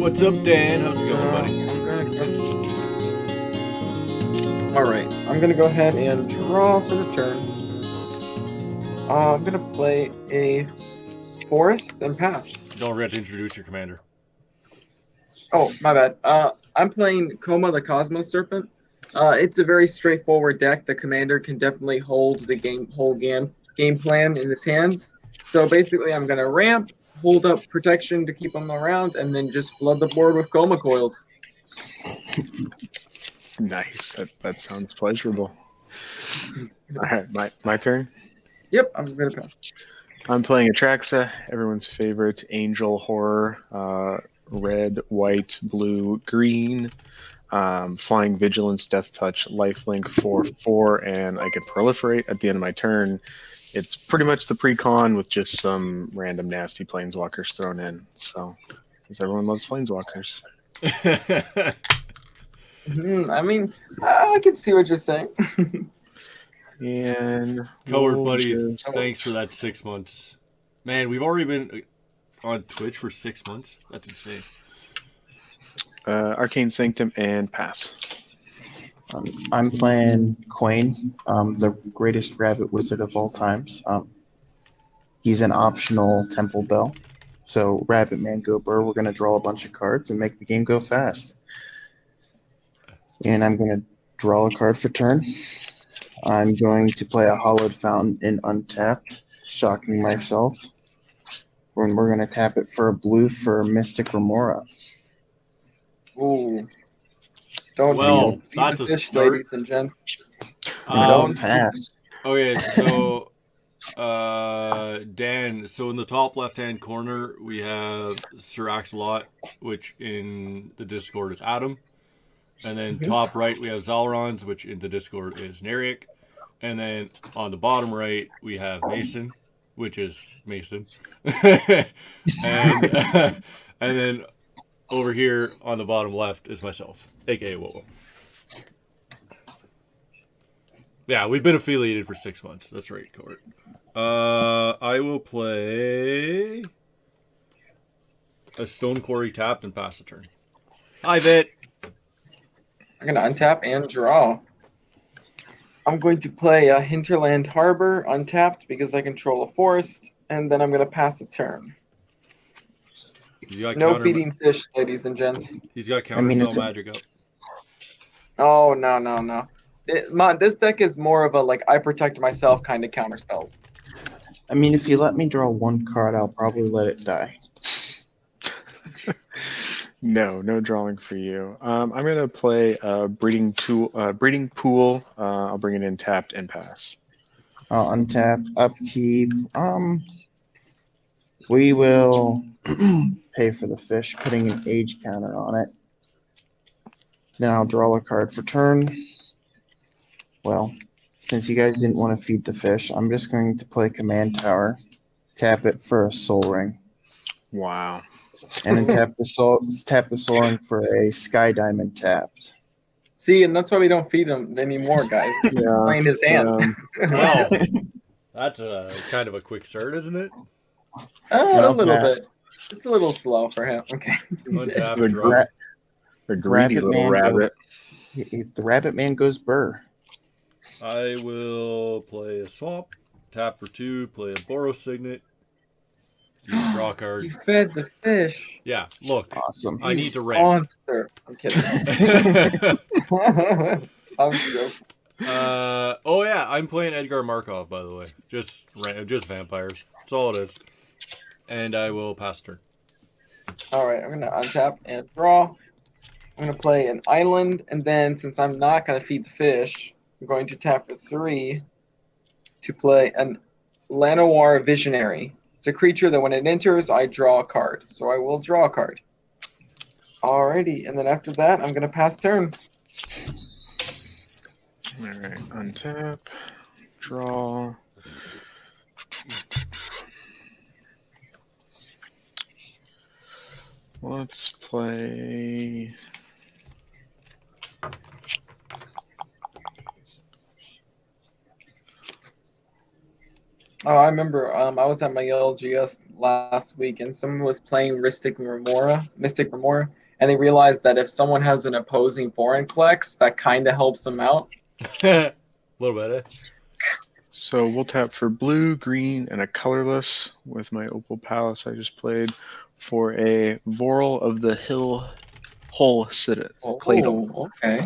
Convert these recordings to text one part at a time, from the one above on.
What's up, Dan? How's it going, buddy? Alright, I'm gonna go ahead and draw for the turn. I'm gonna play a forest and pass. Don't forget to introduce your commander. Oh, my bad. I'm playing Koma the Cosmos Serpent. It's a very straightforward deck. The commander can definitely hold the whole game plan in his hands. So basically, I'm gonna ramp, hold up protection to keep them around, and then just flood the board with Koma coils. Nice. That sounds pleasurable. All right, my turn. Yep, I'm gonna pass. I'm playing Atraxa, everyone's favorite angel horror. Red, white, blue, green. Flying Vigilance, Death Touch, Lifelink 4/4, and I could proliferate at the end of my turn. It's pretty much the pre-con with just some random nasty planeswalkers thrown in. So, because everyone loves planeswalkers. I mean, I can see what you're saying. And Coward buddy, thanks for that 6 months. Man, we've already been on Twitch for 6 months. That's insane. Arcane Sanctum and pass. I'm playing Quain, the greatest rabbit wizard of all times. He's an optional Temple Bell. So Rabbit Man go Burr, we're going to draw a bunch of cards and make the game go fast. And I'm going to draw a card for turn. I'm going to play a Hollowed Fountain in Untapped, shocking myself. And we're going to tap it for a blue for Mystic Remora. Ooh. Well, that's a start. Ladies and gents. Don't pass. Okay, so Dan, so in the top left-hand corner, we have Sir Axolot, which in the Discord is Adam. And then top right, we have Zalrons, which in the Discord is Neric. And then on the bottom right, we have Mason, which is Mason. and then over here on the bottom left is myself, aka Wowo. Yeah, we've been affiliated for 6 months. That's right, Court. I will play a Stone Quarry tapped and pass the turn. Hi, Vit. I'm going to untap and draw. I'm going to play a Hinterland Harbor untapped because I control a forest, and then I'm going to pass a turn. No feeding fish, ladies and gents. He's got counterspell magic up. Oh, no. This deck is more of a, I protect myself kind of counterspells. I mean, if you let me draw one card, I'll probably let it die. No drawing for you. I'm gonna play breeding pool. I'll bring it in tapped and pass. I'll untap, upkeep. We will pay for the fish, putting an age counter on it. Then I'll draw a card for turn. Well, since you guys didn't want to feed the fish, I'm just going to play Command Tower, tap it for a Soul Ring. Wow. And then tap the soul ring for a Sky Diamond tapped. See, and that's why we don't feed him anymore, guys. Yeah, playing his hand. Well, that's a kind of a quick start, isn't it? A little bit. It's a little slow for him. Okay. The greedy little rabbit. The Rabbit Man goes Burr. I will play a swamp, tap for 2, play a Boros Signet. You draw a card. You fed the fish. Yeah, look. Awesome. I need to ramp. Monster. I'm kidding. I'm joking. Oh yeah, I'm playing Edgar Markov, by the way. Just vampires. That's all it is. And I will pass turn. Alright, I'm gonna untap and draw. I'm gonna play an island, and then since I'm not gonna feed the fish, I'm going to tap for 3 to play an Llanowar Visionary. It's a creature that when it enters, I draw a card. So I will draw a card. Alrighty, and then after that, I'm going to pass turn. Alright, untap, draw. Let's play... Oh, I remember. I was at my LGS last week, and someone was playing Mystic Remora, and they realized that if someone has an opposing Vorinclex, that kind of helps them out. A little bit. So we'll tap for blue, green, and a colorless with my Opal Palace I just played for a Voral of the Hull Citadel. Oh, okay.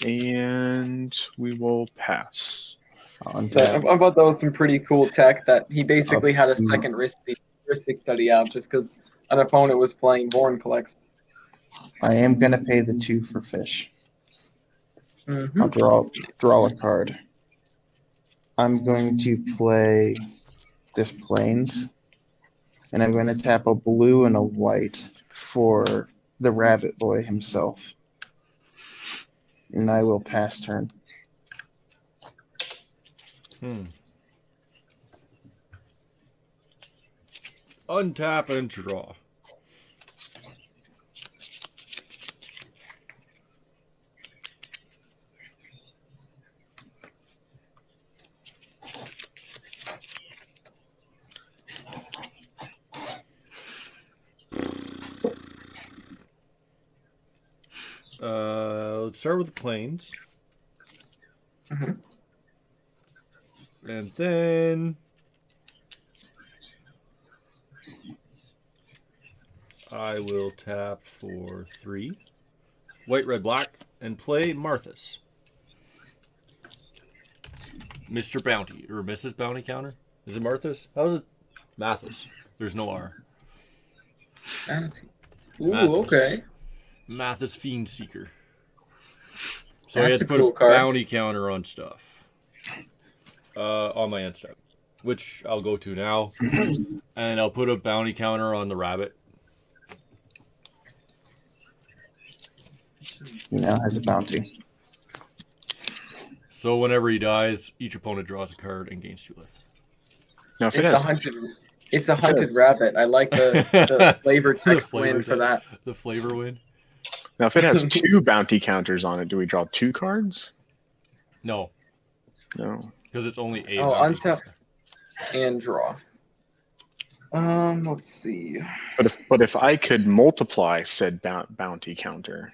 And we will pass. So I thought that was some pretty cool tech that he basically had a second heuristic study out just because an opponent was playing Vorinclex. I am going to pay the 2 for fish. Mm-hmm. I'll draw a card. I'm going to play this Plains, and I'm going to tap a blue and a white for the Rabbit Boy himself. And I will pass turn. Untap and draw. Let's start with the plains. Mm-hmm. And then I will tap for 3. White, red, black, and play Marthas. Mr. Bounty, or Mrs. Bounty Counter? Is it Marthas? How is it? Mathis. There's no R. Ooh, Mathis. okay. Mathis Fiend Seeker. So I That's had to a put cool a card. bounty counter on stuff. On my end step. Which I'll go to now. And I'll put a bounty counter on the rabbit. He now has a bounty. So whenever he dies, each opponent draws a card and gains 2 life. Now, if It's a hunted rabbit. I like the flavor text win for that. The flavor win. Now, if it has 2 bounty counters on it, do we draw 2 cards? No. No. Because it's only a Oh, bounty untap counter. and draw. Let's see. But if I could multiply said bounty counter.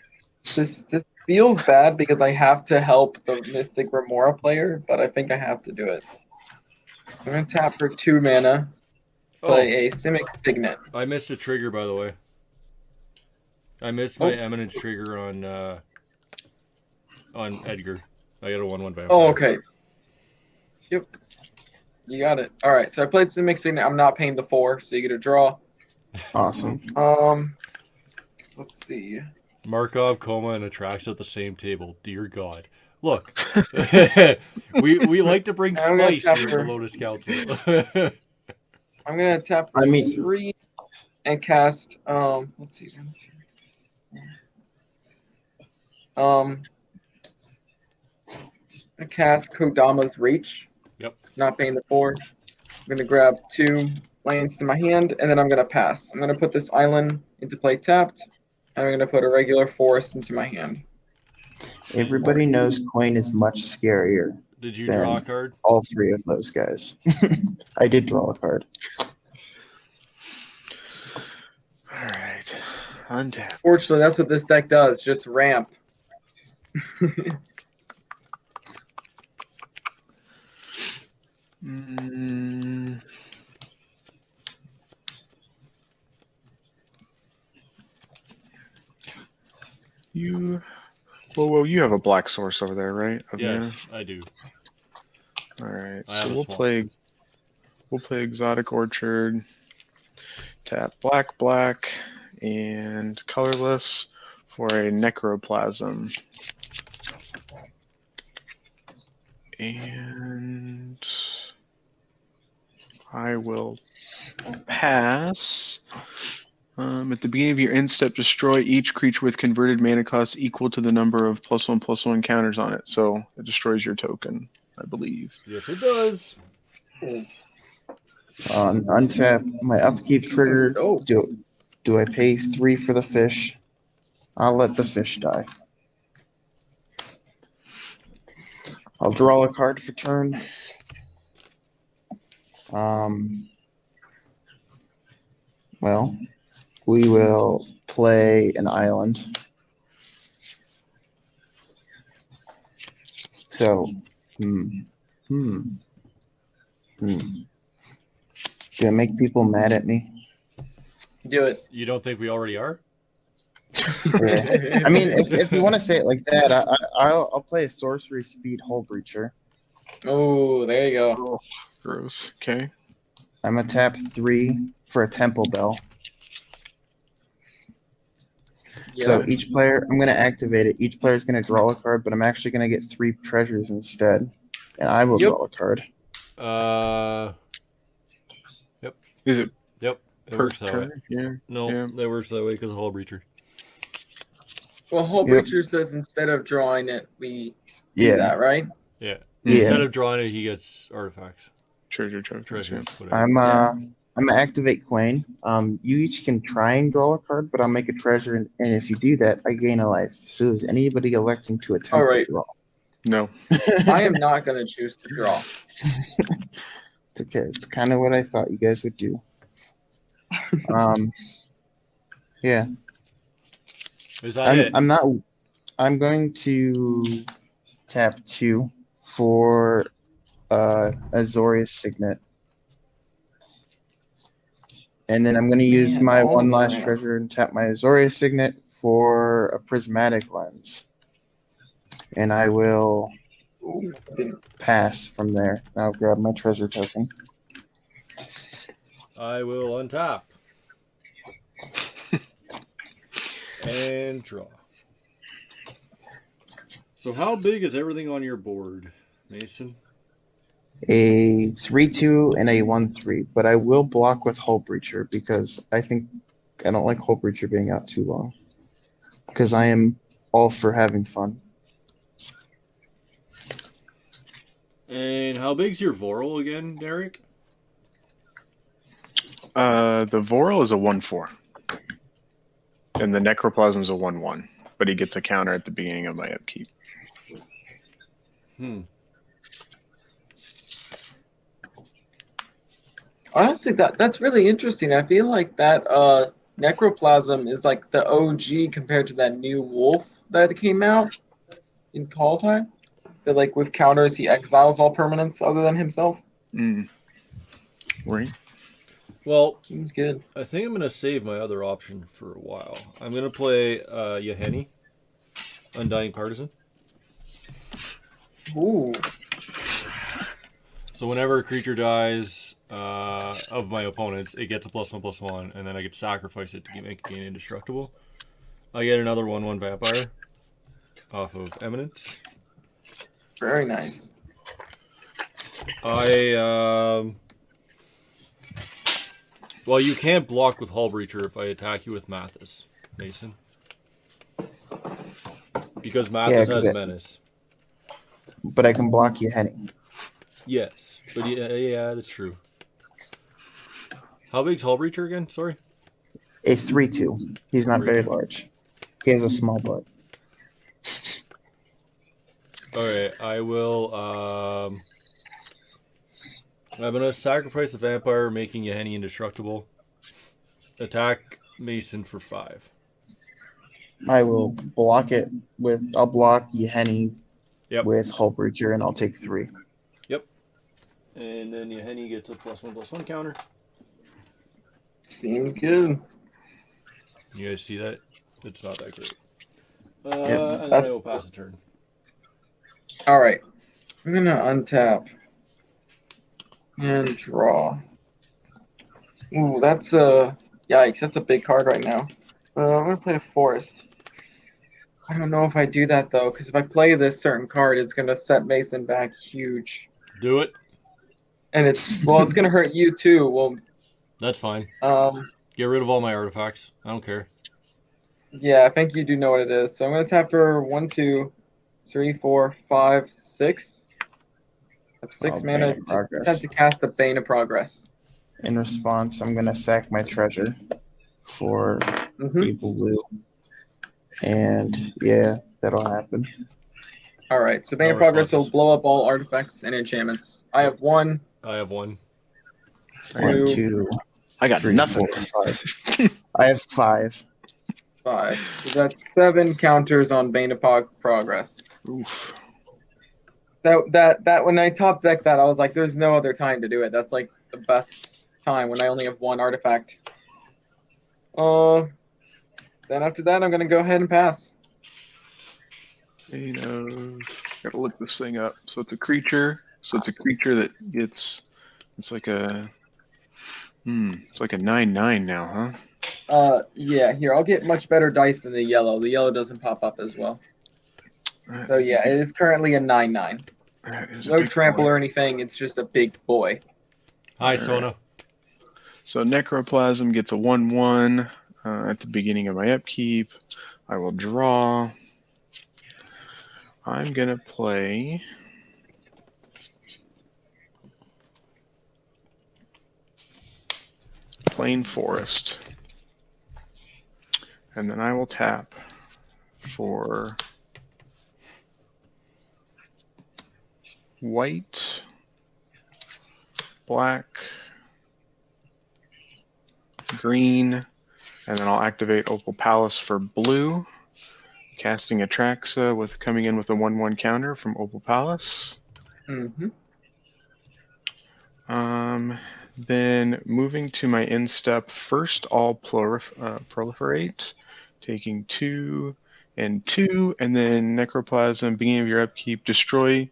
This feels bad because I have to help the Mystic Remora player, but I think I have to do it. I'm gonna tap for 2 mana. Play a Simic Signet. I missed a trigger, by the way. I missed my Eminence trigger on Edgar. I got a 1/1 vampire. Oh, okay. Yep. You got it. All right. So I played Simic Signet. I'm not paying the 4, so you get a draw. Awesome. Let's see. Markov, Coma, and Atrax at the same table. Dear God. Look, we like to bring spice here at the Lotus Council. I'm gonna tap for 3 and cast. Let's see. I cast Kodama's Reach. Yep. Not paying the 4. I'm gonna grab 2 lands to my hand, and then I'm gonna pass. I'm gonna put this island into play tapped, and I'm gonna put a regular forest into my hand. Everybody knows Coin is much scarier. Did you draw a card? All 3 of those guys. I did draw a card. All right. Untap. Fortunately, that's what this deck does. Just ramp. Well, you have a black source over there, right? Yes, I do. All right, so we'll play Exotic Orchard, tap black, and colorless for a Necroplasm. And I will pass. At the beginning of your end step, destroy each creature with converted mana cost equal to the number of +1/+1 counters on it. So it destroys your token, I believe. Yes, it does. On untap, my upkeep trigger. Do I pay 3 for the fish? I'll let the fish die. I'll draw a card for turn. Well, we will play an island. So, do I make people mad at me? Do it. You don't think we already are? Yeah. I mean, if you want to say it like that, I'll play a sorcery speed Hull Breacher. Oh, there you go. Oh, gross. Okay. I'm gonna tap 3 for a Temple Bell. Yeah. So each player, I'm gonna activate it. Each player is gonna draw a card, but I'm actually gonna get 3 treasures instead, and I will draw a card. Yep. Is it Yep. It per works that way. turn? Yeah. No, Yeah. that works that way because of Hull Breacher. Well, Hull Yep. Breacher says instead of drawing it, we do Yeah. that, right? Yeah. Yeah. Instead of drawing it, he gets artifacts. Treasures. Whatever. I'm gonna activate Quain. You each can try and draw a card, but I'll make a treasure, and if you do that, I gain a life. So is anybody electing to attempt All right. to draw? No. I am not going to choose to draw. It's okay. It's kind of what I thought you guys would do. Yeah. Is that it? I'm not. I'm going to tap 2 for Azorius Signet. And then I'm going to use Man, my all one of last them. treasure and tap my Azorius Signet for a prismatic lens. And I will Ooh, didn't- pass from there. I'll grab my treasure token. I will untap. And draw. So how big is everything on your board, Mason? A 3/2 and a 1/3, but I will block with Hull Breacher because I don't like Hull Breacher being out too long. Because I am all for having fun. And how big's your Vorl again, Derek? The Vorl is a 1/4. And the Necroplasm is a 1/1. But he gets a counter at the beginning of my upkeep. Honestly, that's really interesting. I feel like that Necroplasm is like the OG compared to that new wolf that came out in Call Time. That like with counters he exiles all permanents other than himself. Right. Well, Seems good. I think I'm going to save my other option for a while. I'm going to play Yahenni, Undying Partisan. Ooh. So whenever a creature dies of my opponents, it gets a +1/+1, and then I get to sacrifice it to make it gain indestructible. I get another 1/1 vampire off of Eminence. Very nice. Well, you can't block with Hull Breacher if I attack you with Mathis, Mason. Because Mathis has Menace. But I can block you, Henny. Yes, but yeah, that's true. How big's Hull Breacher again? Sorry. A 3/2. He's not very large. He has a small butt. All right, I will. I'm gonna sacrifice the vampire, making Yahenni indestructible. Attack Mason for 5. I will block it with. I'll block Yahenni with Hull Breacher, and I'll take 3. Yep. And then Yahenni gets a +1/+1 counter. Seems good. You guys see that? It's not that great. Yep. And then I will pass the turn. All right. I'm going to untap and draw. Ooh, that's a... Yikes, that's a big card right now. I'm going to play a forest. I don't know if I do that, though, because if I play this certain card, it's going to set Mason back huge. Do it. And it's going to hurt you, too. Well, that's fine. Get rid of all my artifacts. I don't care. Yeah, I think you do know what it is. So I'm going to tap for 1, 2, 3, 4, 5, 6. I have 6 mana to cast the Bane of Progress. In response, I'm going to sack my treasure for Evil Blue. And yeah, that'll happen. All right, so Bane of Progress will blow up all artifacts and enchantments. I have 1. I have 1. 1, 2, I got 3, nothing. 4, 5. I have 5. 5. So that's 7 counters on Bane of Progress. Oof. That when I top deck that, I was like, there's no other time to do it. That's like the best time when I only have 1 artifact. Then after that, I'm gonna go ahead and pass. Gotta look this thing up. So it's a creature. So it's a creature that gets. It's like a. It's like a 9/9 now, huh? Yeah. Here, I'll get much better dice than the yellow. The yellow doesn't pop up as well. So yeah, it is currently a 9/9. No trample or anything. It's just a big boy. Hi, Sona. So Necroplasm gets a 1/1 at the beginning of my upkeep. I will draw. I'm gonna play. Plain Forest. And then I will tap for white, black, green, and then I'll activate Opal Palace for blue, casting Atraxa with coming in with a 1/1 counter from Opal Palace. Mm-hmm. Then moving to my end step, first I'll proliferate, taking 2 and 2, and then Necroplasm, beginning of your upkeep, destroy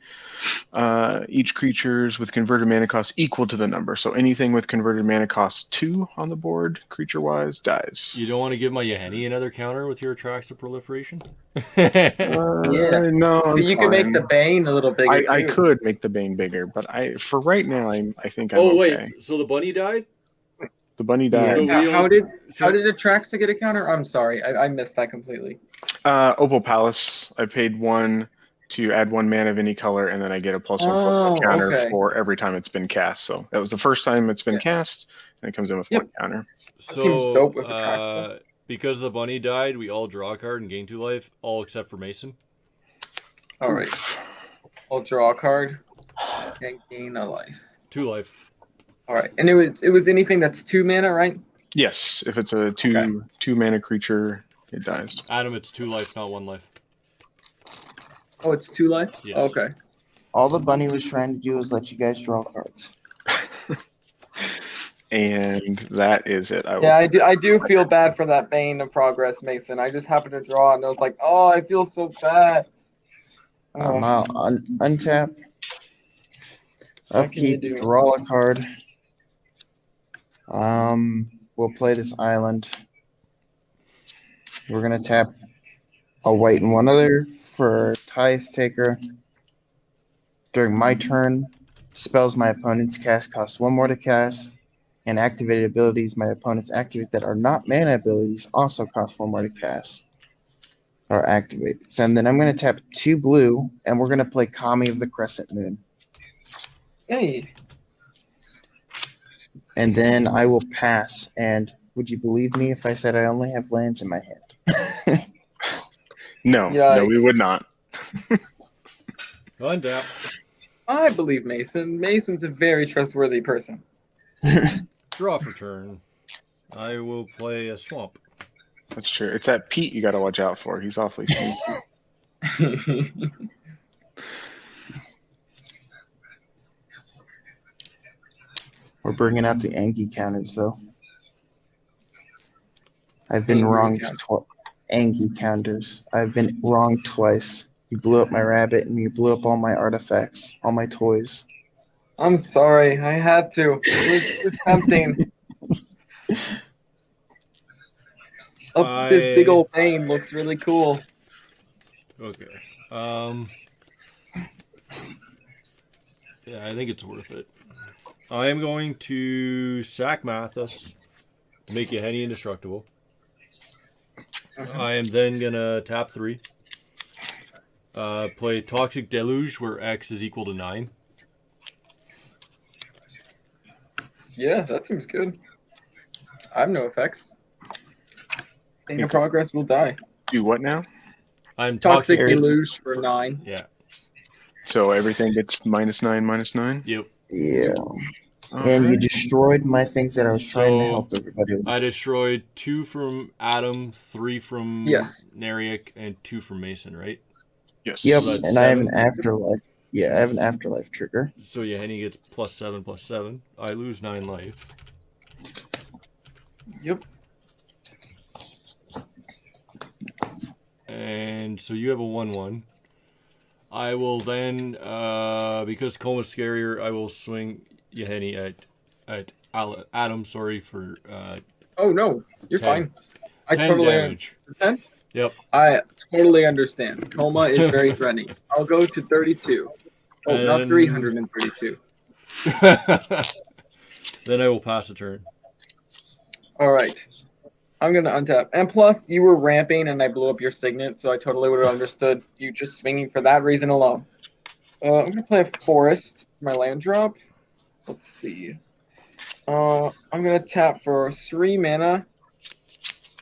each creature's with converted mana cost equal to the number. So anything with converted mana cost 2 on the board, creature-wise, dies. You don't want to give my Yahenni another counter with your Atraxa proliferation? Yeah. No, I'm But you can make fine. the Bane a little bigger too. I could make the Bane bigger, but for right now, I think I'm oh, okay. wait. So the bunny died? The bunny died. So How did Atraxa get a counter? I'm sorry, I missed that completely. Opal Palace. I paid 1 to add 1 mana of any color, and then I get a +1/+1 counter for every time it's been cast. So that was the first time it's been cast, and it comes in with 1 counter. That seems dope with Atraxa. Because the bunny died, we all draw a card and gain 2 life, all except for Mason. All right, I'll draw a card and gain a life. 2 life. All right, and it was anything that's 2 mana, right? Yes, if it's a 2 mana creature, it dies. Adam, it's 2 life, not 1 life. Oh, it's 2 life? Yes. Okay. All the bunny was trying to do was let you guys draw cards. And that is it. I do feel bad for that Bane of Progress, Mason. I just happened to draw, and I was like, oh, I feel so bad. I'll untap. Upkeep, draw a card. We'll play this island. We're gonna tap a white and 1 other for Tithe Taker. During my turn, spells my opponents cast cost 1 more to cast, and activated abilities my opponents activate that are not mana abilities also cost 1 more to cast or activate. So and then I'm gonna tap 2 blue, and we're gonna play Kami of the Crescent Moon. Hey. And then I will pass. And would you believe me if I said I only have lands in my hand? No, we would not. Untap. I believe Mason. Mason's a very trustworthy person. Draw for turn. I will play a swamp. That's true. It's that Pete you got to watch out for. He's awfully sneaky. We're bringing out the Angie counters, though. I've been wrong twice. Angie counters. I've been wrong twice. You blew up my rabbit, and you blew up all my artifacts, all my toys. I'm sorry. I had to. It was tempting. This big old Bane looks really cool. Okay. Yeah, I think it's worth it. I am going to sack Mathis to make Yahenni indestructible. I am then going to tap 3. Play Toxic Deluge, where X is equal to 9. Yeah, that seems good. I have no effects. Bane of Progress will die. Do what now? I'm Toxic Deluge for 9. Yeah. So everything gets -9, -9? Yep. Yeah. And you Alright. destroyed my things that I was trying to So, help everybody with. I destroyed 2 from Adam, 3 from Yes. Neriak, and 2 from Mason, right? Yes. Yep, So that's and I have an 7. afterlife. Yeah, I have an afterlife trigger. So yeah, Henny gets +7/+7. I lose 9 life. Yep. And so you have a 1/1. I will then, because Coma's scarier, I will swing Yahenny at Adam. Sorry for Oh no, you're 10. fine. I 10 totally damage. 10? Yep. I totally understand. Coma is very threatening. I'll go to 32. Oh, not And 332. then I will pass a turn. All right. I'm going to untap. And plus, you were ramping and I blew up your signet, so I totally would have understood you just swinging for that reason alone. I'm going to play a forest for my land drop. Let's see. I'm going to tap for 3 mana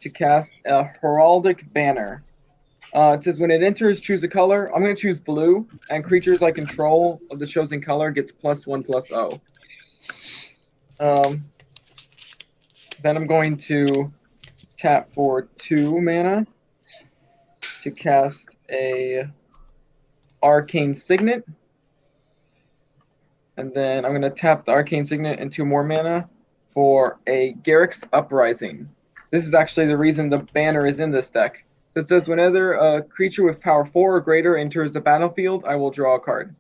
to cast a Heraldic Banner. It says when it enters, choose a color. I'm going to choose blue, and creatures I control of the chosen color gets +1/+0. Then I'm going to tap for 2 mana to cast a Arcane Signet. And then I'm going to tap the Arcane Signet and 2 more mana for a Garruk's Uprising. This is actually the reason the banner is in this deck. It says whenever a creature with power 4 or greater enters the battlefield, I will draw a card.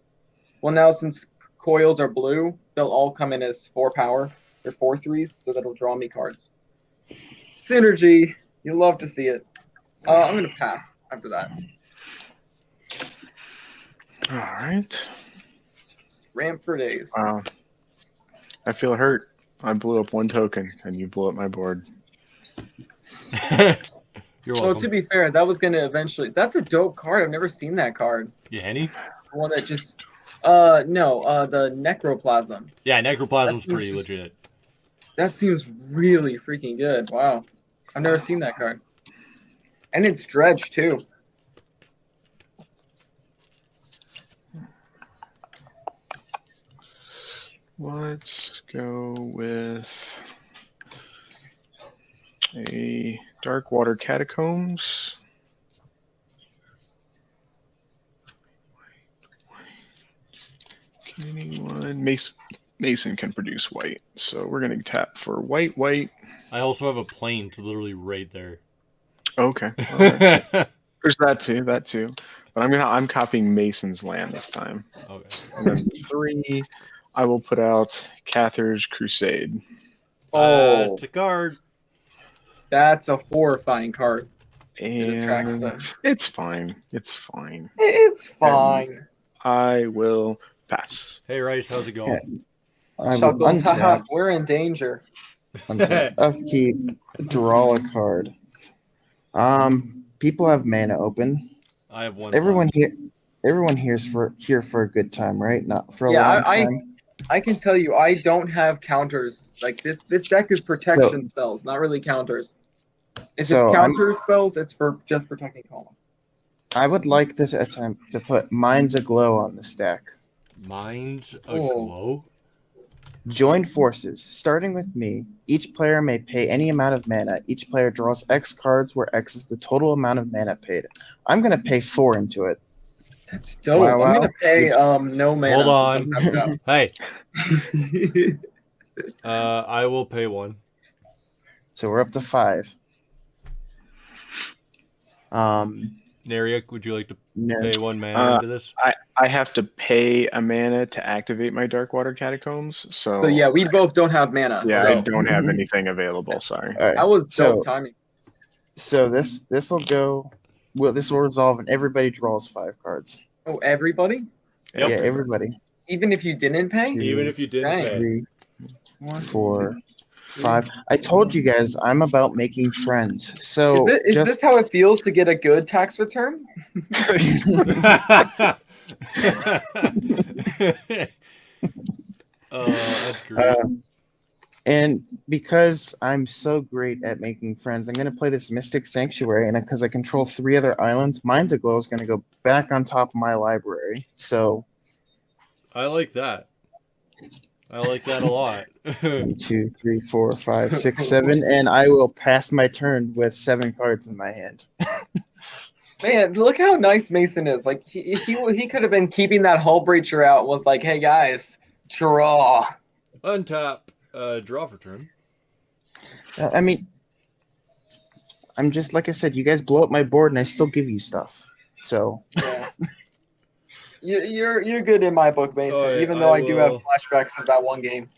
Well, now since coils are blue, they'll all come in as 4 power. They're 4/3s, so that'll draw me cards. Synergy. You love to see it. I'm going to pass after that. Alright. Ramp for days. Wow. I feel hurt. I blew up 1 token, and you blew up my board. You're Well, welcome. to be fair, that was going to eventually... That's a dope card. I've never seen that card. Yahenny? The one that just... No, the Necroplasm. Yeah, Necroplasm's That seems pretty just- legit. That seems really freaking good. Wow. I've never seen that card. And it's Dredge, too. Let's go with a Darkwater Catacombs. Can anyone? Mason can produce white, so we're gonna tap for white. I also have a plane, it's literally right there. Okay. Alright. There's that too. But I'm copying Mason's land this time. Okay. And then 3, I will put out Cather's Crusade. Oh, It's a card. that's a horrifying card. attracts And them. it's fine. It's fine. It's fine. I will pass. Hey, Rice, how's it going? I will Chuckles, haha, untap, we're in danger. upkeep, draw a card. People have mana open. I have 1. Everyone left. here's here for a good time, right? Not for a Yeah, long time. I can tell you, I don't have counters. Like this deck is protection spells, not really counters. If So it's counter spells, it's for just protecting column. I would like this attempt to put Minds Aglow on the stack. Minds Oh. aglow? Join forces. Starting with me, each player may pay any amount of mana. Each player draws X cards where X is the total amount of mana paid. I'm going to pay 4 into it. That's dope. Wow, I'm wow. gonna pay no mana. Hold on. since I'm Hey, tapped out. I will pay 1. So we're up to 5. Neriak, would you like to No. pay 1 mana into this? I have to pay a mana to activate my Darkwater Catacombs, so So yeah, we both don't have mana. yeah, so. I don't have anything available. Sorry. All right. That was dope So, timing. so this will go. Well, this will resolve, and everybody draws 5 cards. Oh, everybody? Yep. Yeah, everybody. Even if you didn't pay? Even if you didn't Dang. pay. 3, 1, 4, 5. I told you guys I'm about making friends. So Is this how it feels to get a good tax return? That's great. And because I'm so great at making friends, I'm going to play this Mystic Sanctuary, and because I control 3 other islands, Mind's Aglow is going to go back on top of my library. So, I like that. I like that a lot. 1, 2, 3, 4, 5, 6, 7, and I will pass my turn with 7 cards in my hand. Man, look how nice Mason is. Like he could have been keeping that hull breacher out. Was like, hey guys, draw. Untap. Draw for turn. I mean, I'm just like I said. You guys blow up my board, and I still give you stuff. So Yeah. You're good in my book, Mason. Alright, even though I do have will- flashbacks of that one game.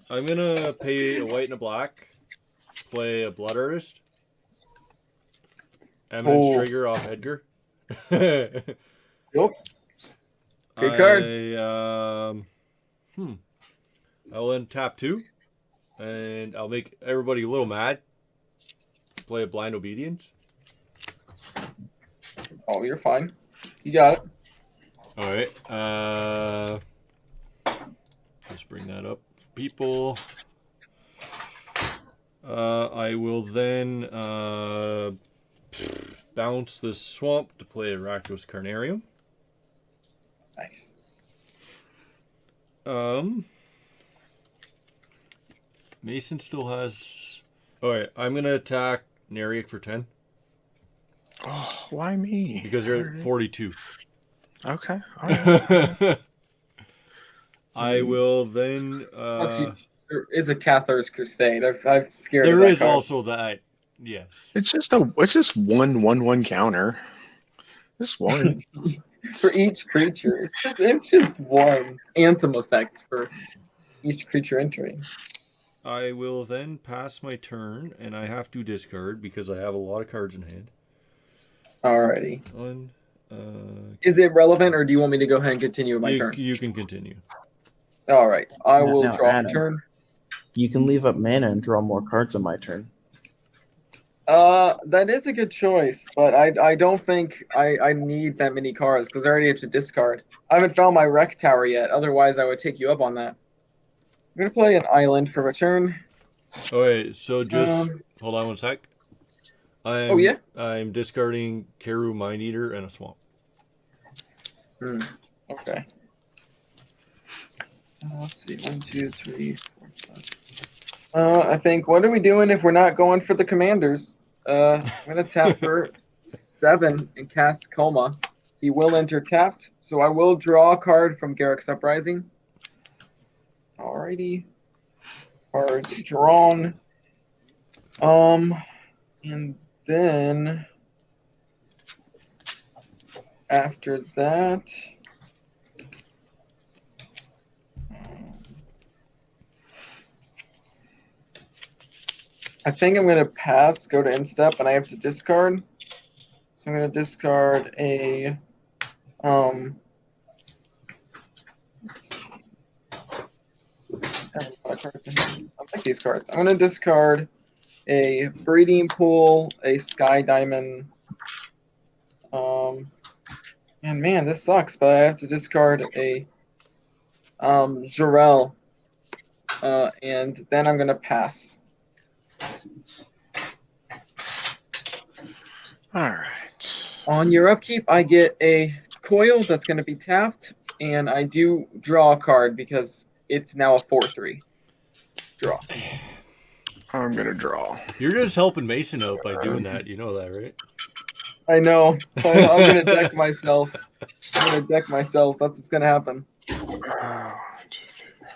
I'm gonna pay a white and a black. Play a Blood Artist. Eminence Oh. Trigger off Edgar. Yep. Good card. I will then tap 2, and I'll make everybody a little mad. Play a Blind Obedience. Oh, you're fine. You got it. All right. Let's bring that up, people. I will then bounce the swamp to play a Rakdos Carnarium. Nice. Mason still has. All right, I'm gonna attack Neric for 10 Oh, why me? because you're at 42. Okay. All right. I will then. There is a Cathar's Crusade. I've scared. There of that is card. also that. Yes. It's just 1/1 counter. Just one. For each creature. It's just one anthem effect for each creature entering. I will then pass my turn, and I have to discard because I have a lot of cards in hand. Alrighty. One. Is it relevant, or do you want me to go ahead and continue with my turn? You can continue. All right. I will Now, draw a Adam. turn. you can leave up mana and draw more cards on my turn. That is a good choice, but I don't think I need that many cards because I already have to discard. I haven't found my rec tower yet. Otherwise, I would take you up on that. I'm gonna play an island for return. Okay, so just hold on one sec. Oh, yeah? I'm discarding Keru Mind Eater and a swamp. Okay. Let's see. 1, 2, 3, 4, 5. I think. What are we doing if we're not going for the commanders? I'm gonna tap for 7 and cast Coma. He will enter tapped, so I will draw a card from Garrick's Uprising. Alrighty. Cards drawn. And then after that, I think I'm gonna pass, go to instep, and I have to discard. So I'm gonna discard a I'll take these cards. I'm gonna discard a breeding pool, a sky diamond. And man, this sucks, but I have to discard a Jarell. And then I'm gonna pass. All right. On your upkeep, I get a coil that's gonna be tapped, and I do draw a card because it's now a 4/3. Draw. I'm gonna draw. You're just helping Mason out by doing that. You know that, right? I know. I'm gonna deck myself. That's what's gonna happen.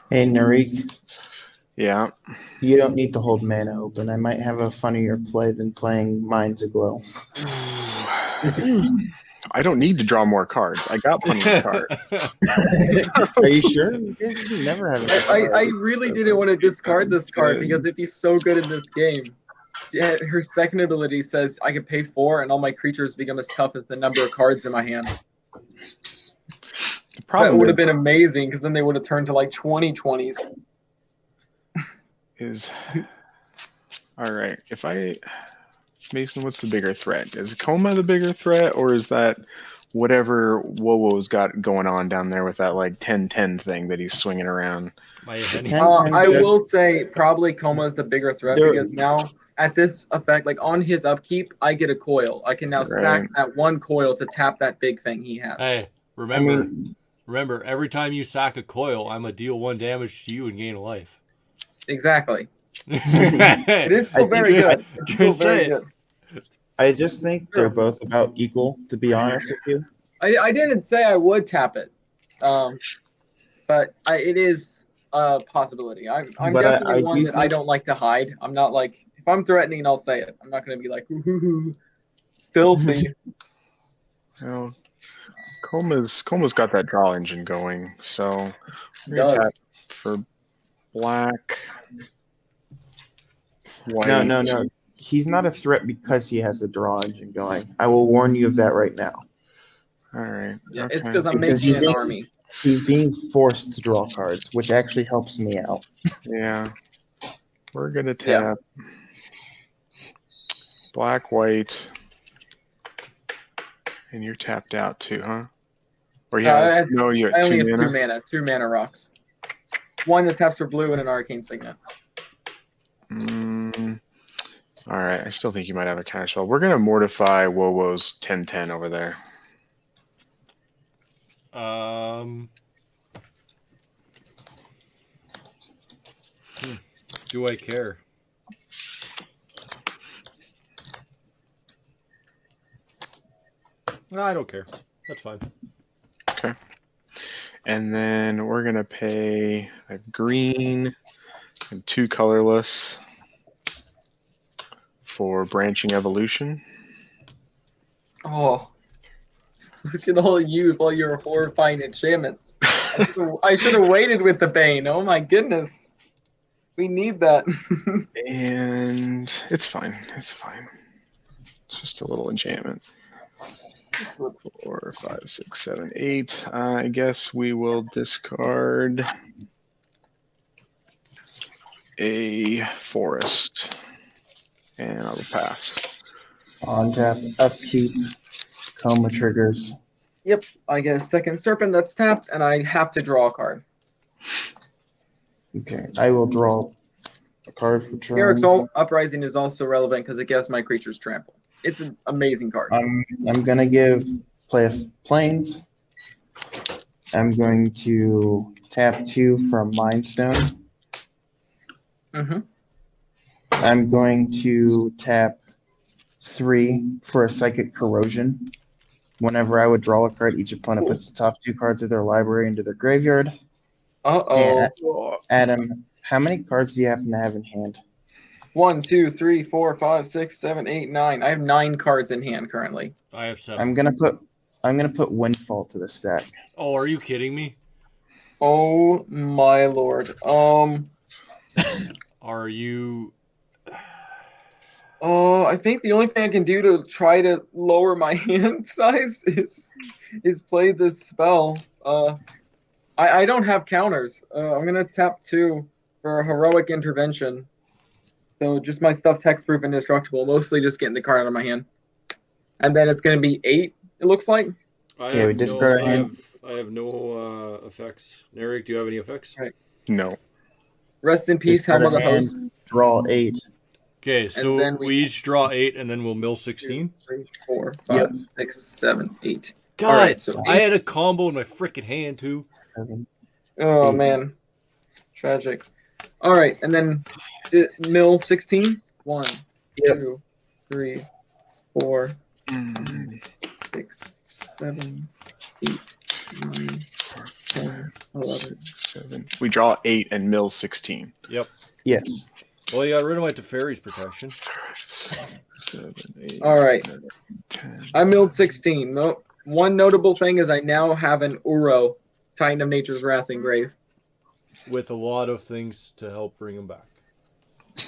Hey, Narik, Yeah. you don't need to hold mana open. I might have a funnier play than playing Minds Aglow. I don't need to draw more cards. I got plenty of cards. Are you sure? You guys never have I really didn't want to discard this card because it'd be so good in this game. Her second ability says I can pay 4 and all my creatures become as tough as the number of cards in my hand. The problem That would have been amazing because then they would have turned to like 20/20s. is all right. If Mason, what's the bigger threat? Is Coma the bigger threat, or is that whatever Wowo's got going on down there with that like 10-10 thing that he's swinging around? I will say probably Coma is the bigger threat because now at this effect, like on his upkeep, I get a coil. I can now sack that one coil to tap that big thing he has. Hey, remember Remember, every time you sack a coil, I'm going to deal 1 damage to you and gain a life. Exactly. It It is still very good. It's still very good. I just think they're both about equal, to be honest with you. I didn't say I would tap it, but it is a possibility. I'm But definitely I one do that I think don't like to hide. I'm not like, if I'm threatening, I'll say it. I'm not going to be like, ooh, stealthy. Well, Coma's got that draw engine going, so It we're gonna tap does. for black, white. no. He's not a threat because he has the draw engine going. I will warn you of that right now. All right. Yeah, okay. it's because I'm Because making an army. He's being forced to draw cards, which actually helps me out. Yeah. We're gonna Yeah. tap black, white, and you're tapped out too, huh? Or you have you I have only 2 have mana. 2 mana rocks. One that taps for blue and an arcane signet. All right. I still think you might have a counterspell. We're gonna mortify Wowo's 10/10 over there. Do I care? No, I don't care. That's fine. Okay. And then we're gonna pay a green and 2 colorless for branching evolution. Oh, look at all you with all your horrifying enchantments. I should have waited with the Bane. Oh my goodness. We need that. And it's fine. It's fine. It's just a little enchantment. 4, 5, 6, 7, 8. I guess we will discard a forest. And I will pass. On tap, upkeep, Coma triggers. Yep, I get a second Serpent that's tapped, and I have to draw a card. Okay, I will draw a card for turn. Eric's Uprising is also relevant because it gives my creatures trample. It's an amazing card. I'm gonna play planes. I'm going to tap 2 from Mindstone. Mm-hmm. I'm going to tap 3 for a Psychic Corrosion. Whenever I would draw a card, each opponent puts the top 2 cards of their library into their graveyard. Uh-oh. Adam, how many cards do you happen to have in hand? 1, 2, 3, 4, 5, 6, 7, 8, 9. I have 9 cards in hand currently. I have 7. I'm gonna put Windfall to the stack. Oh, are you kidding me? Oh my lord. Are you? I think the only thing I can do to try to lower my hand size is play this spell. I don't have counters. I'm gonna tap 2 for a heroic intervention. So just my stuff's hexproof and indestructible. Mostly just getting the card out of my hand. And then it's gonna be 8. It looks like. I Yeah, we discard our hand. I have no effects. Eric, do you have any effects? Right. No. Rest in peace, Discard Helm of a the hand, Host. draw 8. Okay, so then we we- each draw 8, and then we'll mill 16. 2, 3, 4, 5, Yep. 6, 7, 8. God, All right, so I had a combo in my freaking hand too. 7. Oh 8. man, tragic. All right, and then mill 16. 1, Yep. 2, 3, 4, 6, 7, 8, 9, 10, 11. 7. We draw 8 and mill 16. Yep. Yes. Well, you got rid of my Teferi's protection. 7, 8. All right. 9, 10. I milled 16. No, one notable thing is I now have an Uro, Titan of Nature's Wrath engraved. With a lot of things to help bring him back.